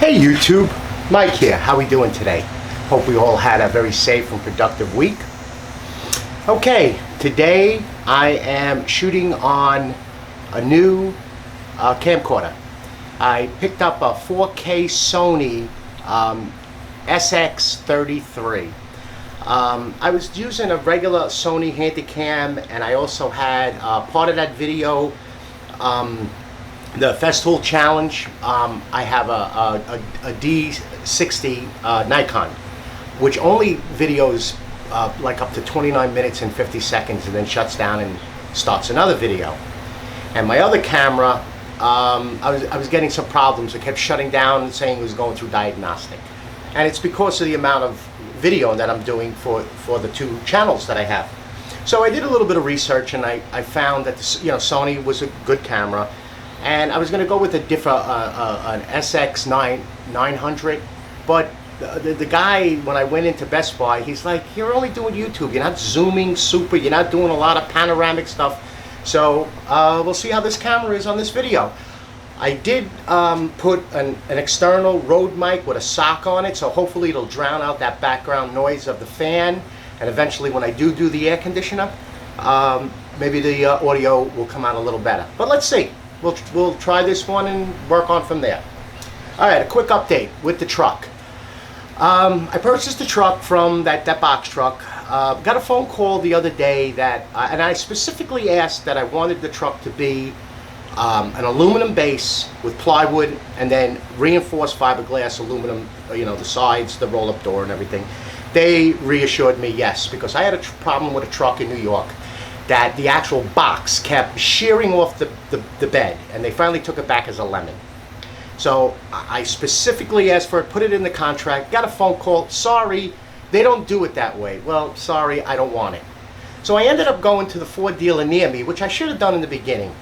Hey YouTube, Mike here. How we doing today? Hope we all had a very safe and productive week. Okay, today I am shooting on a new camcorder. I picked up a 4K Sony SX33. I was using a regular Sony Handycam, and I also had part of that video, the Festool Challenge. I have a D60 Nikon, which only videos like up to 29 minutes and 50 seconds and then shuts down and starts another video. And my other camera, I was getting some problems. It kept shutting down and saying it was going through diagnostic. And it's because of the amount of video that I'm doing for the two channels that I have. So I did a little bit of research, and I found that Sony was a good camera, and I was going to go with a different an SX900, but the guy, when I went into Best Buy, he's like, "You're only doing YouTube. You're not zooming super. You're not doing a lot of panoramic stuff." So we'll see how this camera is on this video. I did put an external Rode mic with a sock on it, so hopefully it'll drown out that background noise of the fan, and eventually when I do the air conditioner, maybe the audio will come out a little better. But let's see. We'll try this one and work on from there. All right, a quick update with the truck. I purchased the truck from that box truck. Got a phone call the other day that, and I specifically asked that I wanted the truck to be an aluminum base with plywood and then reinforced fiberglass aluminum, the sides, the roll-up door and everything. They reassured me yes, because I had a problem with a truck in New York that the actual box kept shearing off the bed, and they finally took it back as a lemon. So I specifically asked for it, put it in the contract, got a phone call, sorry, they don't do it that way. Well, sorry, I don't want it. So I ended up going to the Ford dealer near me, which I should have done in the beginning.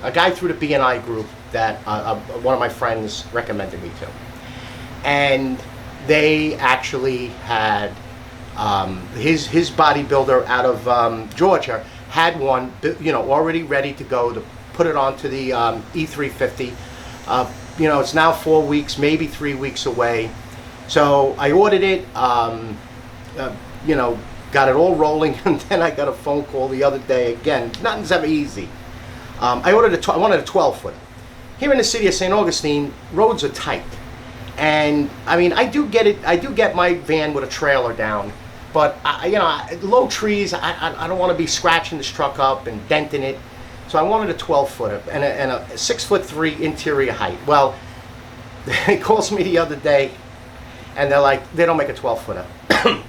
A guy through the B&I group that one of my friends recommended me to. And they actually had, his bodybuilder out of Georgia had one, already ready to go to put it onto the E350. It's now 4 weeks, maybe 3 weeks away. So I ordered it, got it all rolling, and then I got a phone call the other day. Again, nothing's ever easy. I wanted a 12-footer. Here in the city of St. Augustine, roads are tight, and I mean, I do get my van with a trailer down, but low trees, I don't want to be scratching this truck up and denting it. So I wanted a 12-footer and a 6'3" interior height. Well, they called me the other day, and they're like, they don't make a 12-footer.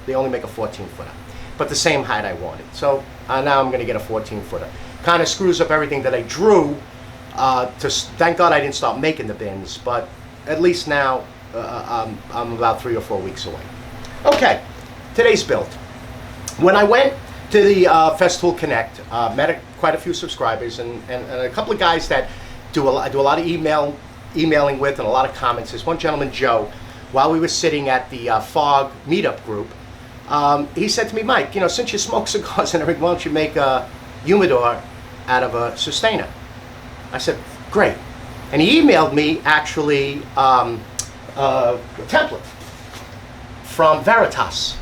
They only make a 14-footer, but the same height I wanted. So now I'm going to get a 14-footer. Kind of screws up everything that I drew. Thank God I didn't start making the bins, but at least now I'm about 3 or 4 weeks away. Okay, today's build. When I went to the Festool Connect, met quite a few subscribers and a couple of guys that I do a lot of emailing with and a lot of comments. There's one gentleman, Joe, while we were sitting at the FOG meetup group, he said to me, "Mike, since you smoke cigars and everything, why don't you make a Humidor out of a systainer?" I said, "Great." And he emailed me actually a template from Veritas.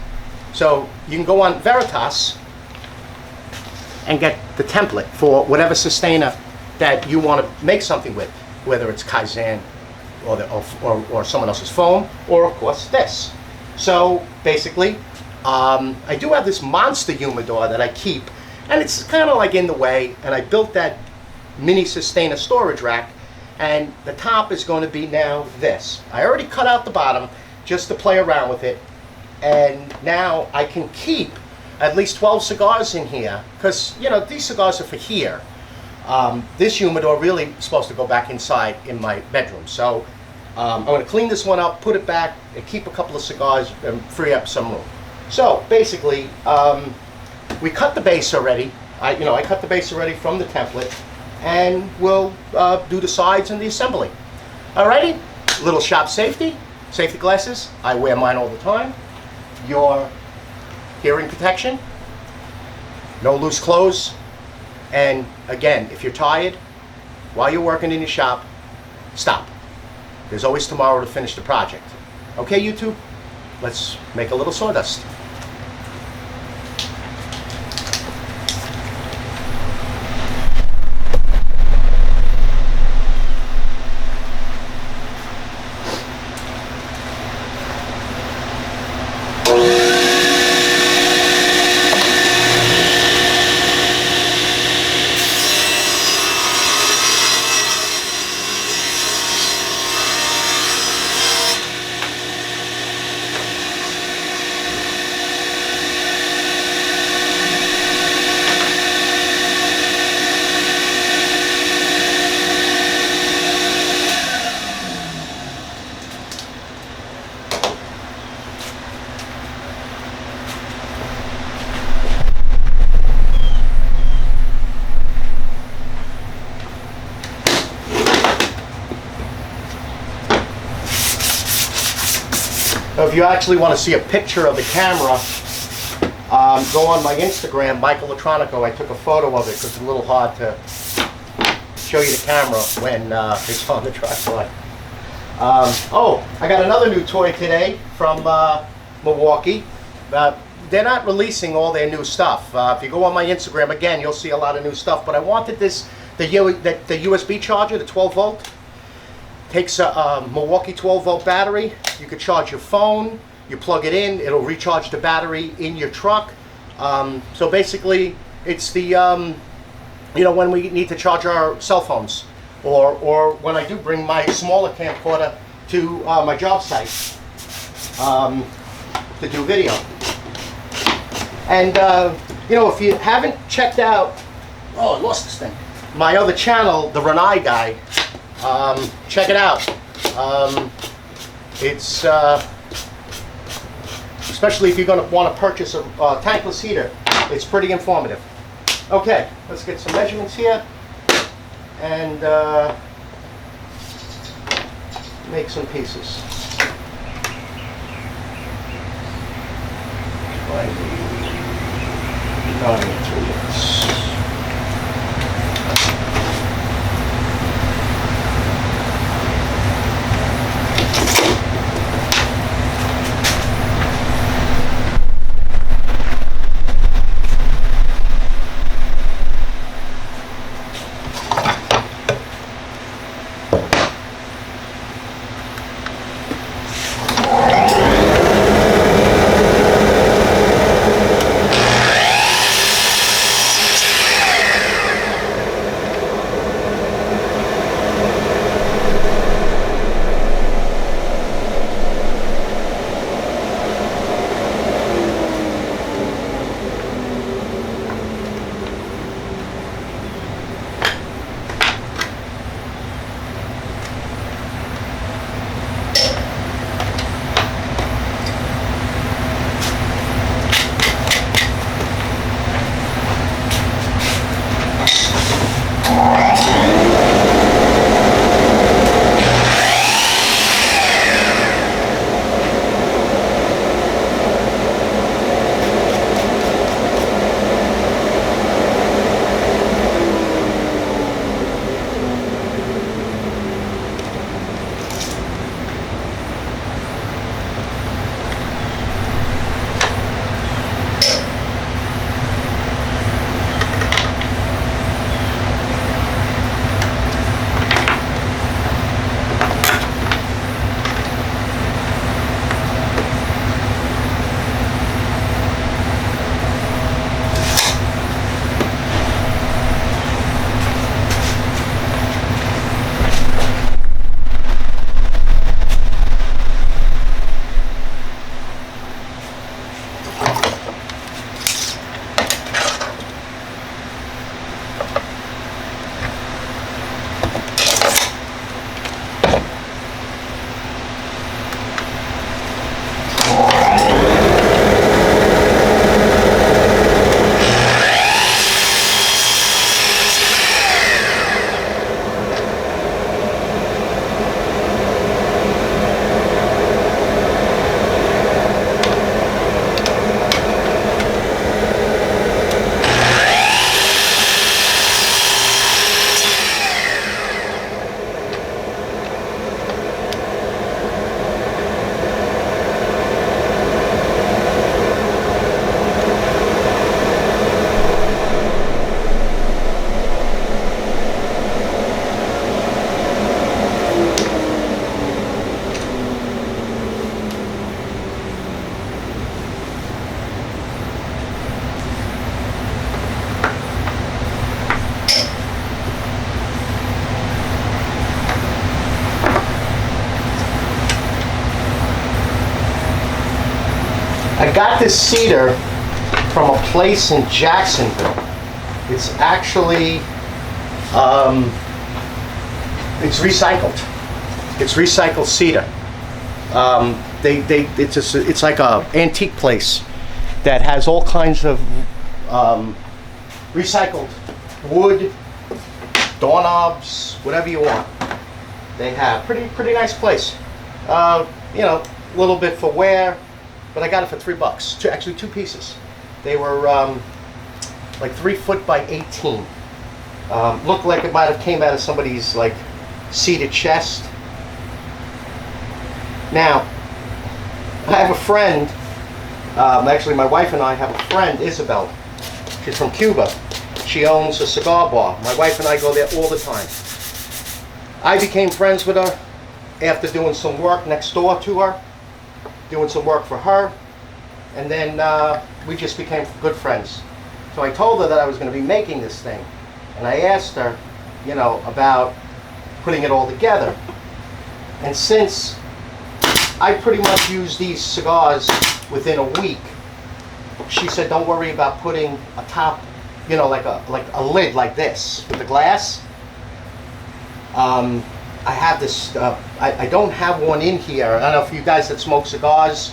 So you can go on Veritas and get the template for whatever systainer that you want to make something with, whether it's Kaizen or someone else's foam, or of course this. So basically, I do have this monster humidor that I keep, and it's kind of like in the way, and I built that mini systainer storage rack, and the top is going to be now this. I already cut out the bottom just to play around with it, and now I can keep at least 12 cigars in here, because these cigars are for here. This humidor really is supposed to go back inside in my bedroom. So I'm going to clean this one up, put it back, and keep a couple of cigars and free up some room. So basically, we cut the base already. I cut the base already from the template, and we'll do the sides and the assembly. Alrighty, little shop safety glasses. I wear mine all the time. Your hearing protection, no loose clothes, and again, if you're tired while you're working in your shop, stop. There's always tomorrow to finish the project. Okay, YouTube? Let's make a little sawdust. Now, if you actually want to see a picture of the camera, go on my Instagram, Michael Latronico. I took a photo of it because it's a little hard to show you the camera when it's on the tripod. Oh, I got another new toy today from Milwaukee. They're not releasing all their new stuff. If you go on my Instagram, again, you'll see a lot of new stuff. But I wanted this, the USB charger, the 12 volt. Takes a Milwaukee 12 volt battery. You could charge your phone, you plug it in, it'll recharge the battery in your truck. So basically, it's the, you know, when we need to charge our cell phones, or when I do bring my smaller camcorder to my job site to do video. And, you know, if you haven't checked out, oh, I lost this thing, my other channel, The Renai Guy, check it out. It's especially if you're going to want to purchase a tankless heater, it's pretty informative. Okay, let's get some measurements here and make some pieces. 9 3/8. I got this cedar from a place in Jacksonville. It's actually, it's recycled. It's recycled cedar. It's like a antique place that has all kinds of recycled wood, doorknobs, whatever you want. They have pretty nice place. You know, a little bit for wear, but I got it for $3. Actually, two pieces. They were like 3 foot by 18. Looked like it might have came out of somebody's like seated chest. Now, I have a friend. Actually, my wife and I have a friend, Isabel. She's from Cuba. She owns a cigar bar. My wife and I go there all the time. I became friends with her after doing some work next door to her, doing some work for her, and then we just became good friends. So I told her that I was going to be making this thing, and I asked her, you know, about putting it all together. And since I pretty much use these cigars within a week, she said, don't worry about putting a top, you know, like a lid like this with the glass. I have this, I don't have one in here. I don't know if you guys that smoke cigars,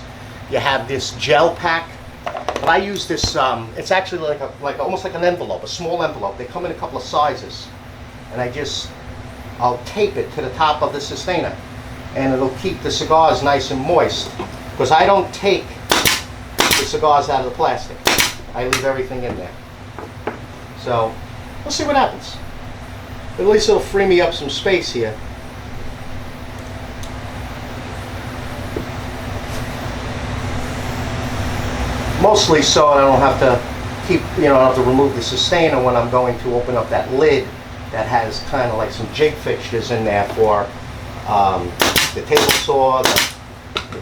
you have this gel pack. But I use this, it's actually like almost like an envelope, a small envelope. They come in a couple of sizes. And I'll tape it to the top of the systainer. And it'll keep the cigars nice and moist. Because I don't take the cigars out of the plastic. I leave everything in there. So, we'll see what happens. But at least it'll free me up some space here. Mostly so I don't have to keep, you know, I don't have to remove the systainer when I'm going to open up that lid that has kind of like some jig fixtures in there for the table saw,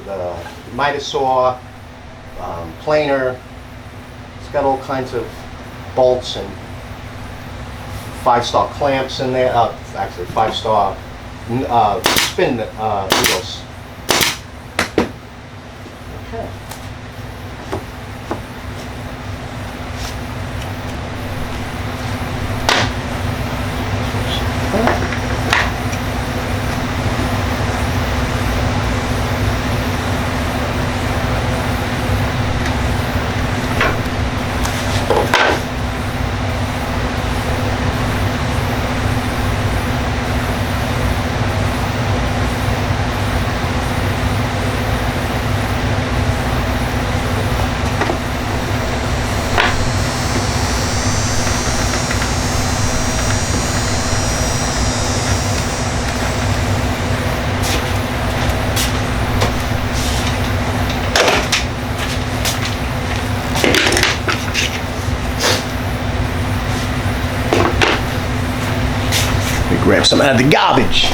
the miter saw, planer. It's got all kinds of bolts and 5-star clamps in there. Actually, 5-star spin wheels. Okay. Grab some out of the garbage.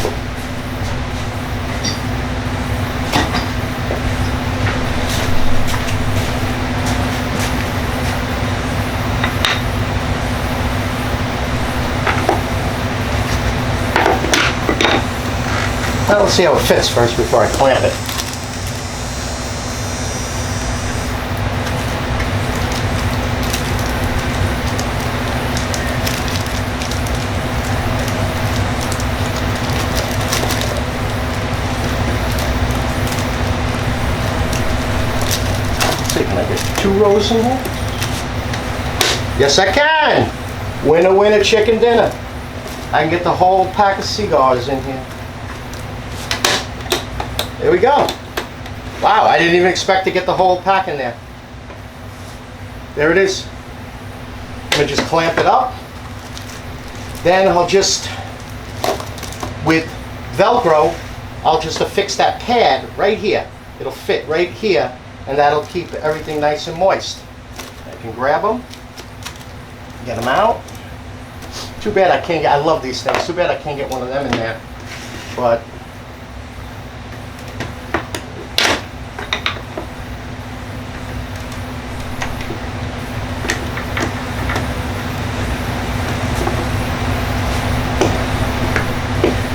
Now let's see how it fits first before I clamp it. Can I get 2 rows in here? Yes, I can! Winner, winner, chicken dinner. I can get the whole pack of cigars in here. There we go. Wow, I didn't even expect to get the whole pack in there. There it is. I'm going to just clamp it up. Then I'll just, with Velcro, I'll just affix that pad right here. It'll fit right here. And that'll keep everything nice and moist. I can grab them, get them out. Too bad I can't get, I love these things. Too bad I can't get one of them in there. But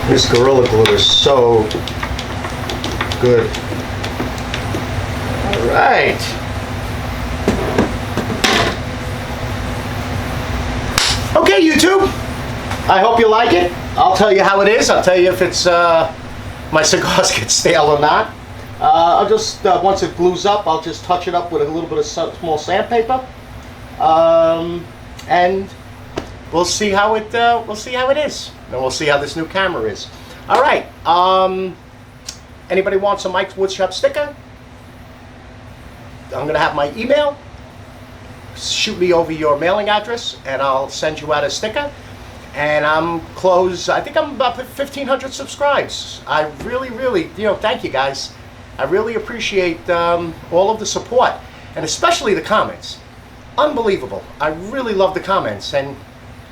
this Gorilla Glue is so good. Right. Okay, YouTube, I hope you like it. I'll tell you how it is. I'll tell you if it's my cigars get stale or not. I'll just once it glues up, I'll just touch it up with a little bit of small sandpaper, and we'll see how it is, and we'll see how this new camera is. All right. Anybody wants a Mike's Woodshop sticker? I'm gonna have my email. Shoot me over your mailing address, and I'll send you out a sticker. And I'm close. I think I'm about 1,500 subscribes. I really, thank you guys. I really appreciate all of the support, and especially the comments. Unbelievable. I really love the comments, and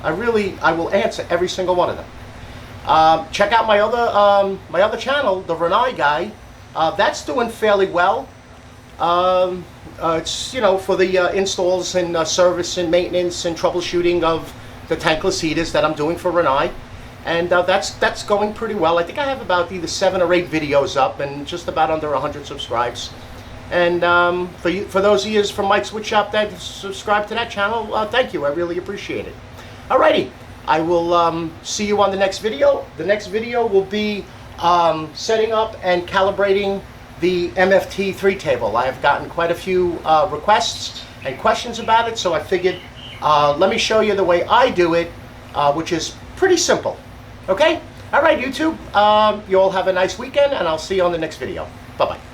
I will answer every single one of them. Check out my other channel, the Renai Guy. That's doing fairly well. It's for the installs and service and maintenance and troubleshooting of the tankless heaters that I'm doing for Renai, and that's going pretty well. I think I have about either 7 or 8 videos up and just about under 100 subscribes. And for those of you from Mike's Woodshop that subscribe to that channel, thank you. I really appreciate it. Alrighty, I will see you on the next video. The next video will be setting up and calibrating the MFT3 table. I have gotten quite a few requests and questions about it, so I figured let me show you the way I do it, which is pretty simple. Okay? All right, YouTube. You all have a nice weekend, and I'll see you on the next video. Bye-bye.